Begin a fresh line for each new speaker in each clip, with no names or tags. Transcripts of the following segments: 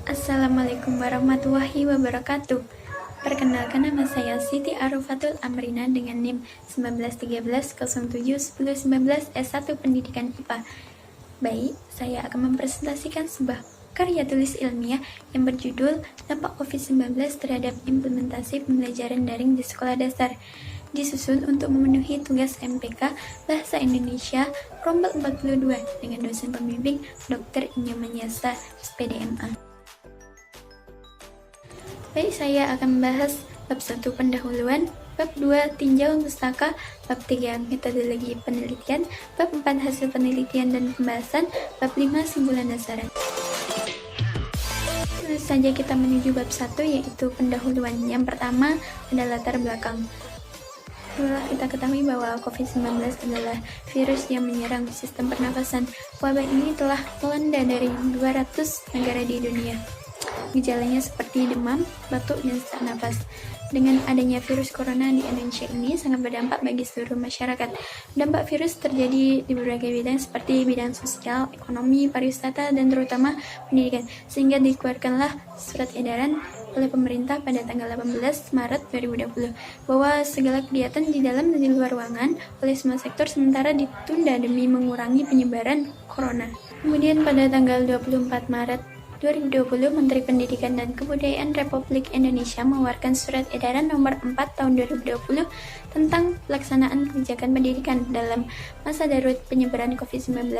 Assalamualaikum warahmatullahi wabarakatuh. Perkenalkan, nama saya Siti Arufatul Amrina dengan NIM 1913071019 S1 Pendidikan IPA. Baik, saya akan mempresentasikan sebuah karya tulis ilmiah yang berjudul Dampak COVID-19 terhadap Implementasi Pembelajaran Daring di Sekolah Dasar, disusun untuk memenuhi tugas MPK Bahasa Indonesia Rombel 42 dengan dosen pembimbing Dr. Inya Manyasa, SPDMA. Baik, saya akan membahas bab 1 pendahuluan, bab 2 tinjauan pustaka, bab 3 metodologi penelitian, bab 4 hasil penelitian dan pembahasan, bab 5 simpulan dasaran. Langsung saja kita menuju bab 1, yaitu pendahuluan. Yang pertama adalah latar belakang. Setelah kita ketahui bahwa COVID-19 adalah virus yang menyerang sistem pernafasan, wabah ini telah melanda dari 200 negara di dunia. Gejalanya seperti demam, batuk, dan sesak napas. Dengan adanya virus corona di Indonesia ini sangat berdampak bagi seluruh masyarakat. Dampak virus terjadi di berbagai bidang seperti bidang sosial, ekonomi, pariwisata, dan terutama pendidikan. Sehingga dikeluarkanlah surat edaran oleh pemerintah pada tanggal 18 Maret 2020 bahwa segala kegiatan di dalam dan di luar ruangan oleh semua sektor sementara ditunda demi mengurangi penyebaran corona. Kemudian pada tanggal 24 Maret 2020, Menteri Pendidikan dan Kebudayaan Republik Indonesia mengeluarkan Surat Edaran Nomor 4 Tahun 2020 tentang pelaksanaan kebijakan pendidikan dalam masa darurat penyebaran COVID-19.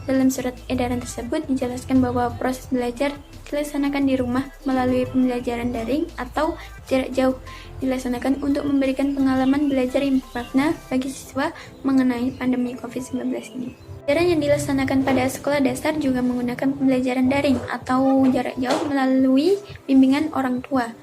Dalam surat edaran tersebut dijelaskan bahwa proses belajar dilaksanakan di rumah melalui pembelajaran daring atau jarak jauh, dilaksanakan untuk memberikan pengalaman belajar yang bermakna bagi siswa mengenai pandemi COVID-19 ini. Pembelajaran yang dilaksanakan pada sekolah dasar juga menggunakan pembelajaran daring atau jarak jauh melalui bimbingan orang tua.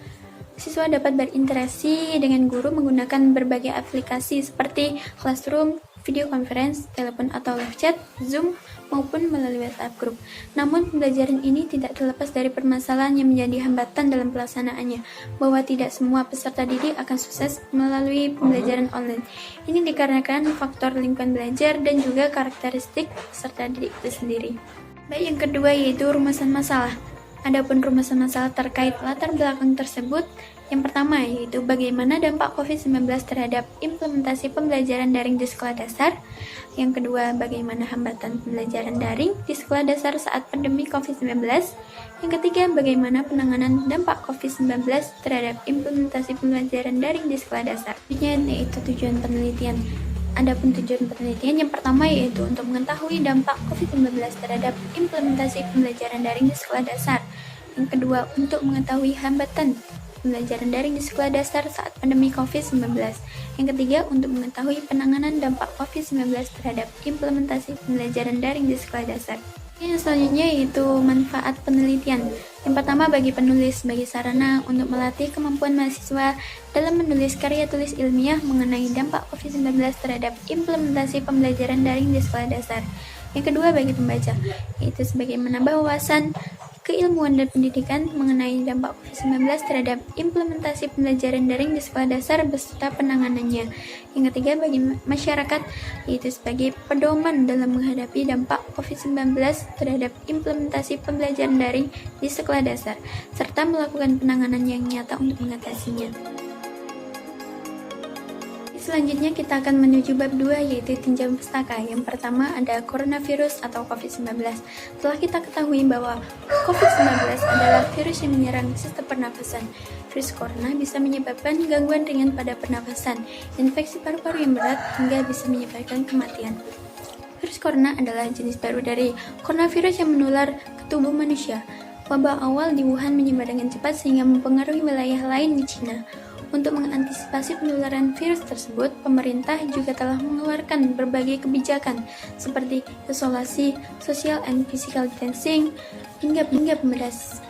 Siswa dapat berinteraksi dengan guru menggunakan berbagai aplikasi seperti Classroom, video conference, telepon atau live chat, Zoom, maupun melalui WhatsApp group. Namun, pembelajaran ini tidak terlepas dari permasalahan yang menjadi hambatan dalam pelaksanaannya, bahwa tidak semua peserta didik akan sukses melalui pembelajaran online. Ini dikarenakan faktor lingkungan belajar dan juga karakteristik peserta didik itu sendiri. Baik, yang kedua yaitu rumusan masalah. Adapun rumusan masalah terkait latar belakang tersebut, yang pertama yaitu bagaimana dampak COVID-19 terhadap implementasi pembelajaran daring di sekolah dasar. Yang kedua, bagaimana hambatan pembelajaran daring di sekolah dasar saat pandemi COVID-19. Yang ketiga, bagaimana penanganan dampak COVID-19 terhadap implementasi pembelajaran daring di sekolah dasar. Selanjutnya yaitu tujuan penelitian. Adapun tujuan penelitian yang pertama yaitu untuk mengetahui dampak COVID-19 terhadap implementasi pembelajaran daring di sekolah dasar. Yang kedua, untuk mengetahui hambatan pembelajaran daring di sekolah dasar saat pandemi COVID-19. Yang ketiga, untuk mengetahui penanganan dampak COVID-19 terhadap implementasi pembelajaran daring di sekolah dasar. Yang selanjutnya yaitu manfaat penelitian. Yang pertama, bagi penulis sebagai sarana untuk melatih kemampuan mahasiswa dalam menulis karya tulis ilmiah mengenai dampak COVID-19 terhadap implementasi pembelajaran daring di sekolah dasar. Yang kedua, bagi pembaca, yaitu sebagai menambah wawasan keilmuan dan pendidikan mengenai dampak COVID-19 terhadap implementasi pembelajaran daring di sekolah dasar beserta penanganannya. Yang ketiga, bagi masyarakat, yaitu sebagai pedoman dalam menghadapi dampak COVID-19 terhadap implementasi pembelajaran daring di sekolah dasar, serta melakukan penanganan yang nyata untuk mengatasinya. Selanjutnya kita akan menuju bab 2 yaitu tinjauan pustaka. Yang pertama ada coronavirus atau COVID-19. Setelah kita ketahui bahwa COVID-19 adalah virus yang menyerang sistem pernafasan. Virus corona bisa menyebabkan gangguan ringan pada pernafasan, infeksi paru-paru yang berat hingga bisa menyebabkan kematian. Virus corona adalah jenis baru dari coronavirus yang menular ke tubuh manusia. Wabah awal di Wuhan menyebar dengan cepat sehingga mempengaruhi wilayah lain di Cina. Untuk mengantisipasi penularan virus tersebut, pemerintah juga telah mengeluarkan berbagai kebijakan seperti isolasi sosial and physical distancing hingga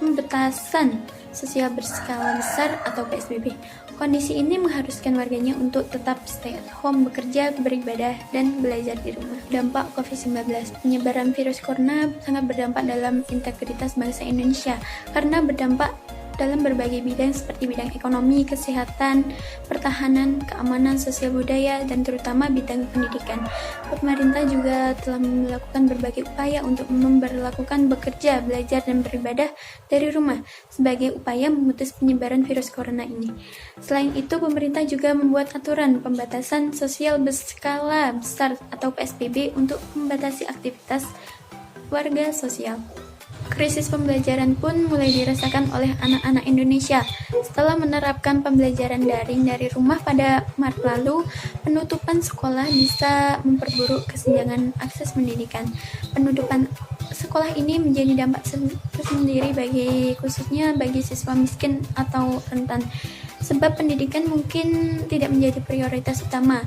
pembatasan sosial berskala besar atau PSBB. Kondisi ini mengharuskan warganya untuk tetap stay at home, bekerja, beribadah, dan belajar di rumah. Dampak COVID-19. Penyebaran virus corona sangat berdampak dalam integritas bangsa Indonesia karena berdampak dalam berbagai bidang seperti bidang ekonomi, kesehatan, pertahanan, keamanan, sosial budaya, dan terutama bidang pendidikan. Pemerintah juga telah melakukan berbagai upaya untuk memberlakukan bekerja, belajar, dan beribadah dari rumah sebagai upaya memutus penyebaran virus corona ini. Selain itu, pemerintah juga membuat aturan pembatasan sosial berskala besar atau PSBB untuk membatasi aktivitas warga sosial. Krisis pembelajaran pun mulai dirasakan oleh anak-anak Indonesia. Setelah menerapkan pembelajaran daring dari rumah pada Maret lalu, penutupan sekolah bisa memperburuk kesenjangan akses pendidikan. Penutupan sekolah ini menjadi dampak tersendiri khususnya bagi siswa miskin atau rentan. Sebab pendidikan mungkin tidak menjadi prioritas utama,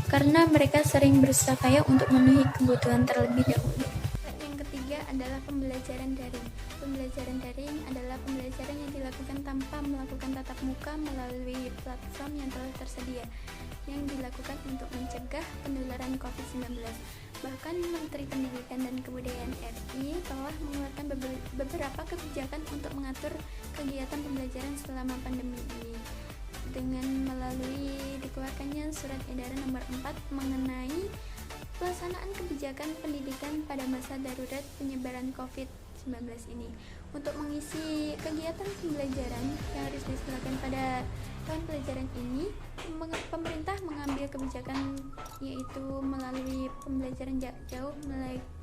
karena mereka sering berusaha payah untuk memenuhi kebutuhan terlebih dahulu. Adalah pembelajaran daring. Pembelajaran daring adalah pembelajaran yang dilakukan tanpa melakukan tatap muka melalui platform yang telah tersedia, yang dilakukan untuk mencegah penularan COVID-19. Bahkan Menteri Pendidikan dan Kebudayaan RI telah mengeluarkan beberapa kebijakan untuk mengatur kegiatan pembelajaran selama pandemi ini, dengan melalui dikeluarkannya Surat Edaran Nomor 4 mengenai pelaksanaan kebijakan pendidikan pada masa darurat penyebaran COVID-19 ini. Untuk mengisi kegiatan pembelajaran yang harus dilakukan pada tahun pelajaran ini, pemerintah mengambil kebijakan yaitu melalui pembelajaran jarak jauh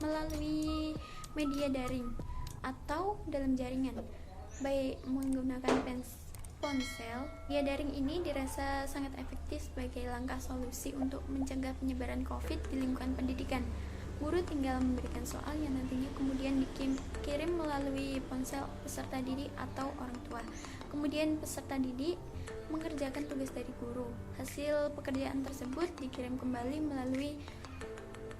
melalui media daring atau dalam jaringan, baik menggunakan ponsel. Via daring ini dirasa sangat efektif sebagai langkah solusi untuk mencegah penyebaran COVID di lingkungan pendidikan. Guru tinggal memberikan soal yang nantinya kemudian dikirim melalui ponsel peserta didik atau orang tua. Kemudian peserta didik mengerjakan tugas dari guru. Hasil pekerjaan tersebut dikirim kembali melalui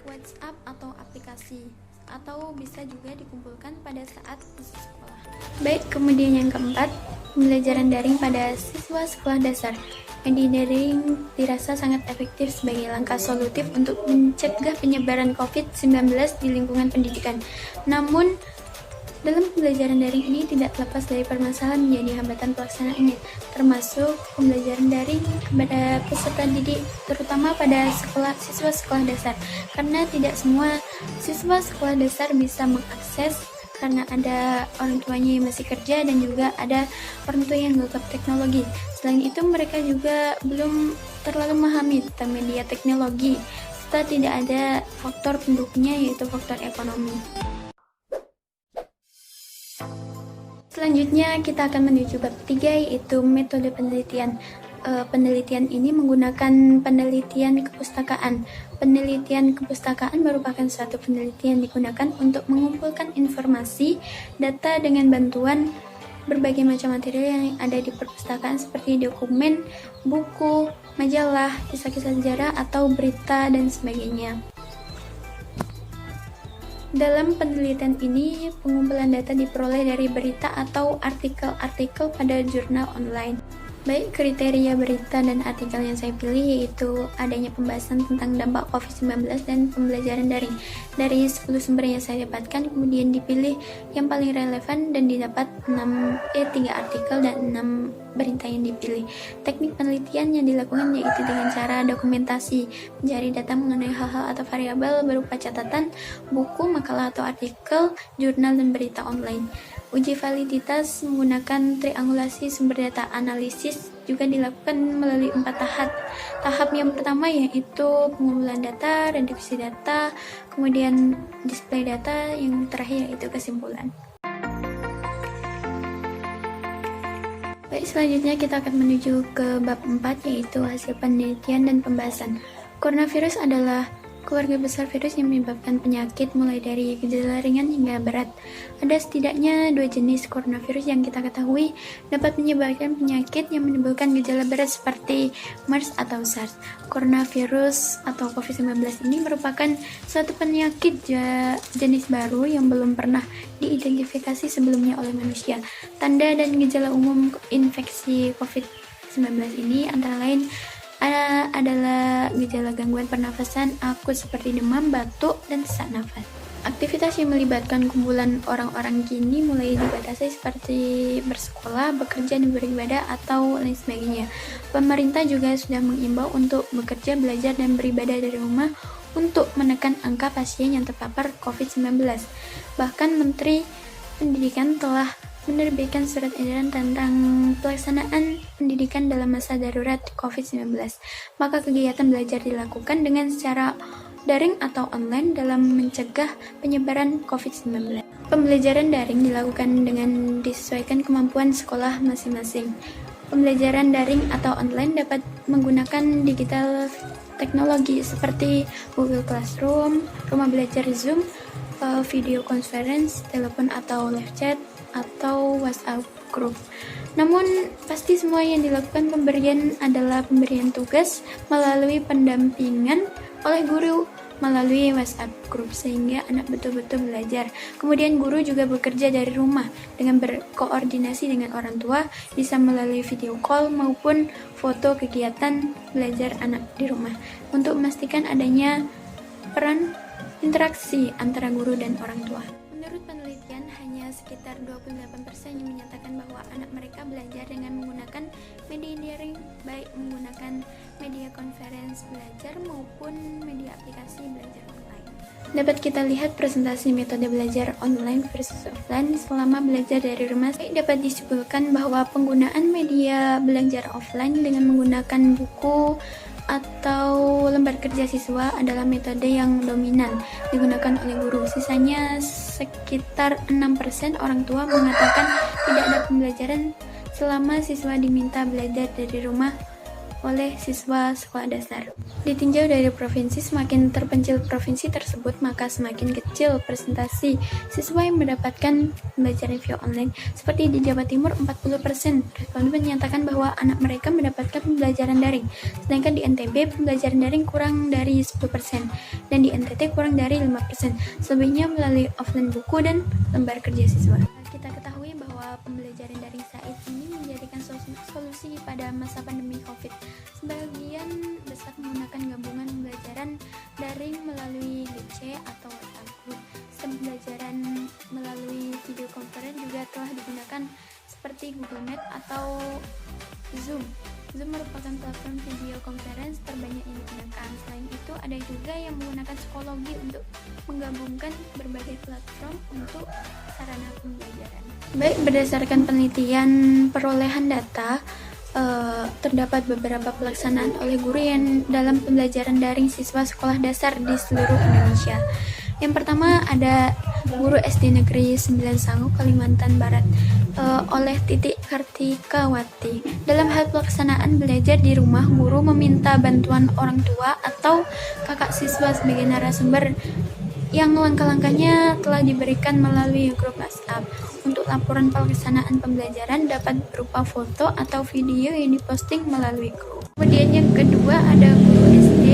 WhatsApp atau aplikasi, atau bisa juga dikumpulkan pada saat masuk sekolah. Baik, kemudian yang keempat, pembelajaran daring pada siswa sekolah dasar. Media daring dirasa sangat efektif sebagai langkah solutif untuk mencegah penyebaran COVID-19 di lingkungan pendidikan. Namun, dalam pembelajaran daring ini tidak lepas dari permasalahan menjadi hambatan pelaksanaannya, termasuk pembelajaran daring kepada peserta didik, terutama pada siswa sekolah dasar, karena tidak semua siswa sekolah dasar bisa mengakses karena ada orang tuanya yang masih kerja dan juga ada orang tua yang gagap teknologi. Selain itu, mereka juga belum terlalu memahami tentang media teknologi, serta tidak ada faktor pendukungnya yaitu faktor ekonomi. Selanjutnya kita akan menuju bab 3 yaitu metode penelitian. Penelitian ini menggunakan penelitian kepustakaan. Penelitian kepustakaan merupakan suatu penelitian yang digunakan untuk mengumpulkan informasi, data dengan bantuan berbagai macam material yang ada di perpustakaan seperti dokumen, buku, majalah, kisah-kisah sejarah, atau berita, dan sebagainya. Dalam penelitian ini, pengumpulan data diperoleh dari berita atau artikel-artikel pada jurnal online. Baik, kriteria berita dan artikel yang saya pilih yaitu adanya pembahasan tentang dampak COVID-19 dan pembelajaran daring. Dari 10 sumber yang saya dapatkan, kemudian dipilih yang paling relevan dan didapat 3 artikel dan 6 berita yang dipilih. Teknik penelitian yang dilakukan yaitu dengan cara dokumentasi, mencari data mengenai hal-hal atau variabel berupa catatan, buku, makalah atau artikel, jurnal, dan berita online. Uji validitas menggunakan triangulasi sumber data analisis juga dilakukan melalui 4 tahap. Tahap yang pertama yaitu pengumpulan data, reduksi data, kemudian display data, yang terakhir yaitu kesimpulan. Baik, selanjutnya kita akan menuju ke bab 4 yaitu hasil penelitian dan pembahasan. Coronavirus adalah keluarga besar virus yang menyebabkan penyakit mulai dari gejala ringan hingga berat. Ada setidaknya 2 jenis coronavirus yang kita ketahui dapat menyebabkan penyakit yang menimbulkan gejala berat seperti MERS atau SARS. Coronavirus atau COVID-19 ini merupakan suatu penyakit jenis baru yang belum pernah diidentifikasi sebelumnya oleh manusia. Tanda dan gejala umum infeksi COVID-19 ini antara lain adalah gejala gangguan pernafasan akut seperti demam, batuk, dan sesak nafas. Aktivitas yang melibatkan kumpulan orang-orang kini mulai dibatasi seperti bersekolah, bekerja, dan beribadah, atau lain sebagainya. Pemerintah juga sudah mengimbau untuk bekerja, belajar, dan beribadah dari rumah untuk menekan angka pasien yang terpapar COVID-19. Bahkan Menteri Pendidikan telah menerbitkan surat edaran tentang pelaksanaan pendidikan dalam masa darurat COVID-19. Maka kegiatan belajar dilakukan dengan secara daring atau online dalam mencegah penyebaran COVID-19. Pembelajaran daring dilakukan dengan disesuaikan kemampuan sekolah masing-masing. Pembelajaran daring atau online dapat menggunakan digital teknologi seperti Google Classroom, rumah belajar Zoom, video conference, telepon atau live chat, atau WhatsApp group. Namun, pasti semua yang dilakukan adalah pemberian tugas melalui pendampingan oleh guru melalui WhatsApp group sehingga anak betul-betul belajar. Kemudian guru juga bekerja dari rumah dengan berkoordinasi dengan orang tua, bisa melalui video call maupun foto kegiatan belajar anak di rumah untuk memastikan adanya peran interaksi antara guru dan orang tua. Menurut penelitian, hanya sekitar 28% yang menyatakan bahwa anak mereka belajar dengan menggunakan media daring, baik menggunakan media konferensi belajar maupun media aplikasi belajar online. Dapat kita lihat presentasi metode belajar online versus offline selama belajar dari rumah. Dapat disimpulkan bahwa penggunaan media belajar offline dengan menggunakan buku atau lembar kerja siswa adalah metode yang dominan digunakan oleh guru. Sisanya sekitar 6% orang tua mengatakan tidak ada pembelajaran selama siswa diminta belajar dari rumah oleh siswa sekolah dasar. Ditinjau dari provinsi, semakin terpencil provinsi tersebut, maka semakin kecil persentase siswa yang mendapatkan pembelajaran via online. Seperti di Jawa Timur, 40% responden menyatakan bahwa anak mereka mendapatkan pembelajaran daring. Sedangkan di NTB, pembelajaran daring kurang dari 10%, dan di NTT kurang dari 5%. Selebihnya melalui offline buku dan lembar kerja siswa. Kita ketahui bahwa pembelajaran daring saat ini menjadikan solusi pada masa pandemi COVID. Sebagian besar menggunakan gabungan pembelajaran daring melalui GC atau WhatsApp group. Pembelajaran melalui video conference juga telah digunakan seperti Google Meet atau Zoom. Zoom merupakan platform video conference terbanyak yang digunakan. Selain itu, ada juga yang menggunakan psikologi untuk menggabungkan berbagai platform untuk sarana pembelajaran. Baik, berdasarkan penelitian perolehan data, terdapat beberapa pelaksanaan oleh guru yang dalam pembelajaran daring siswa sekolah dasar di seluruh Indonesia. Yang pertama ada guru SD Negeri 9 Sangu, Kalimantan Barat, oleh Titik Kartikawati. Dalam hal pelaksanaan belajar di rumah, guru meminta bantuan orang tua atau kakak siswa sebagai narasumber yang langkah-langkahnya telah diberikan melalui grup WhatsApp. Untuk laporan pelaksanaan pembelajaran dapat berupa foto atau video yang diposting melalui grup. Kemudian yang kedua ada guru SD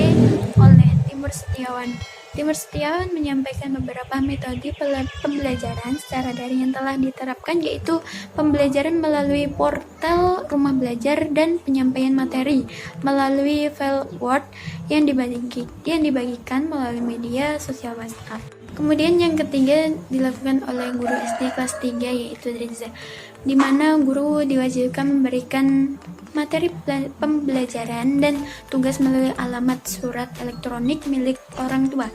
oleh Timur Setiawan. Timur Setiawan menyampaikan beberapa metode pembelajaran secara daring yang telah diterapkan, yaitu pembelajaran melalui portal rumah belajar dan penyampaian materi melalui file Word yang dibagikan melalui media sosial WhatsApp. Kemudian yang ketiga dilakukan oleh guru SD kelas 3 yaitu Drizza, di mana guru diwajibkan memberikan materi pembelajaran dan tugas melalui alamat surat elektronik milik orang tua.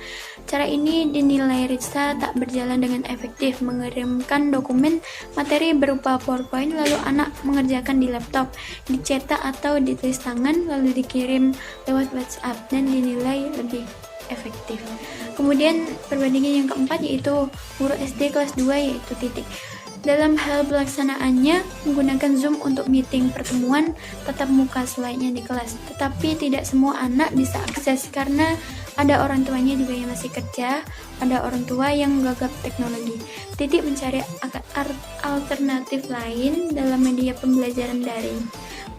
Cara ini dinilai Rizza tak berjalan dengan efektif. Mengirimkan dokumen materi berupa PowerPoint lalu anak mengerjakan di laptop, dicetak atau ditulis tangan lalu dikirim lewat WhatsApp dan dinilai lebih efektif. Kemudian perbandingan yang keempat yaitu guru SD kelas 2 yaitu Titik. Dalam hal pelaksanaannya menggunakan Zoom untuk meeting pertemuan tatap muka selayaknya di kelas. Tetapi tidak semua anak bisa akses karena ada orang tuanya juga yang masih kerja, ada orang tua yang gagap teknologi. Titik mencari alternatif lain dalam media pembelajaran daring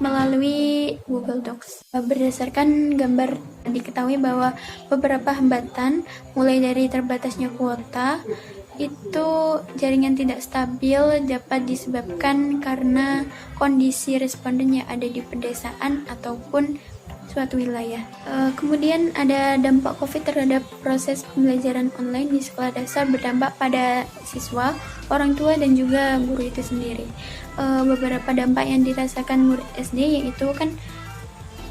melalui Google Docs. Berdasarkan gambar diketahui bahwa beberapa hambatan mulai dari terbatasnya kuota, itu jaringan tidak stabil dapat disebabkan karena kondisi responden yang ada di pedesaan ataupun suatu wilayah. Kemudian ada dampak COVID terhadap proses pembelajaran online di sekolah dasar berdampak pada siswa, orang tua, dan juga guru itu sendiri. Beberapa dampak yang dirasakan murid SD yaitu kan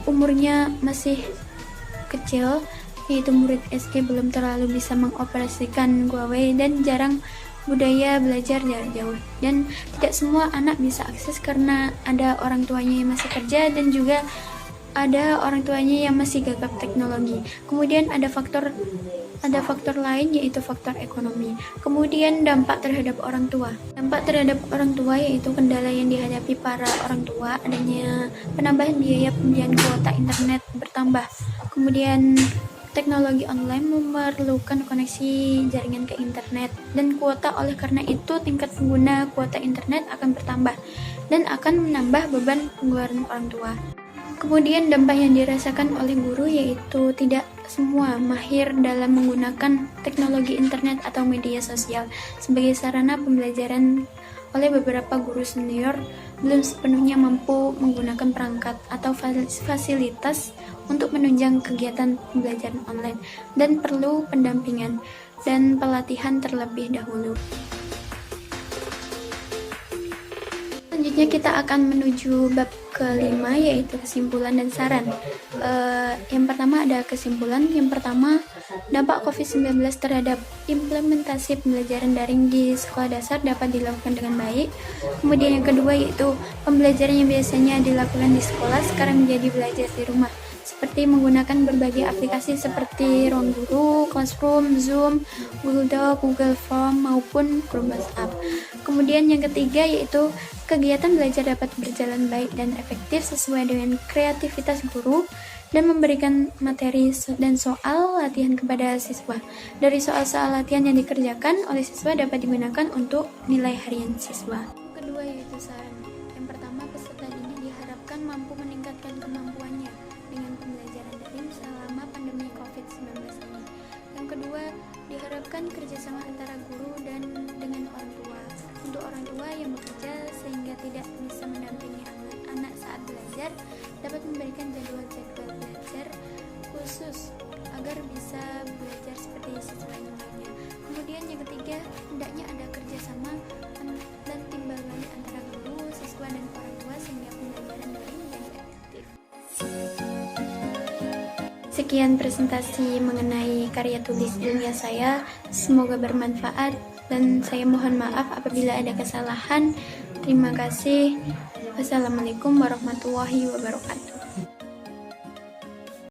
umurnya masih kecil, yaitu murid SD belum terlalu bisa mengoperasikan Huawei dan jarang budaya belajar jarak jauh, dan tidak semua anak bisa akses karena ada orang tuanya yang masih kerja dan juga ada orang tuanya yang masih gagap teknologi. Kemudian ada faktor lain yaitu faktor ekonomi. Kemudian dampak terhadap orang tua. Dampak terhadap orang tua yaitu kendala yang dihadapi para orang tua, adanya penambahan biaya pembelian kuota internet bertambah. Kemudian teknologi online memerlukan koneksi jaringan ke internet dan kuota, oleh karena itu tingkat pengguna kuota internet akan bertambah dan akan menambah beban pengeluaran orang tua. Kemudian dampak yang dirasakan oleh guru yaitu tidak semua mahir dalam menggunakan teknologi internet atau media sosial sebagai sarana pembelajaran. Oleh beberapa guru senior belum sepenuhnya mampu menggunakan perangkat atau fasilitas untuk menunjang kegiatan pembelajaran online dan perlu pendampingan dan pelatihan terlebih dahulu. Selanjutnya kita akan menuju bab kelima yaitu kesimpulan dan saran. Yang pertama ada kesimpulan. Yang pertama, dampak COVID-19 terhadap implementasi pembelajaran daring di sekolah dasar dapat dilakukan dengan baik. Kemudian yang kedua yaitu pembelajaran yang biasanya dilakukan di sekolah sekarang menjadi belajar di rumah, seperti menggunakan berbagai aplikasi seperti Ruang Guru, Classroom, Zoom, Google Doc, Google Form, maupun grup WhatsApp. Kemudian yang ketiga yaitu kegiatan belajar dapat berjalan baik dan efektif sesuai dengan kreativitas guru dan memberikan materi dan soal latihan kepada siswa. Dari soal-soal latihan yang dikerjakan oleh siswa dapat digunakan untuk nilai harian siswa. Kedua yaitu saran. Yang pertama, peserta didik diharapkan mampu meningkatkan kemampuannya dengan pembelajaran daring selama pandemi COVID-19 ini. Yang kedua, diharapkan kerjasama antara guru dan dengan orang tua. Untuk orang tua yang bekerja sehingga tidak bisa mendampingi anak-anak saat belajar, dapat memberikan jadwal belajar khusus agar bisa belajar seperti siswa yang lainnya. Kemudian yang ketiga, hendaknya ada kerjasama dan timbalan antara guru, siswa, dan orang tua sehingga pembelajaran daring menjadi efektif. Sekian presentasi mengenai karya tulis ilmiah saya, semoga bermanfaat dan saya mohon maaf apabila ada kesalahan. Terima kasih. Wassalamualaikum warahmatullahi wabarakatuh.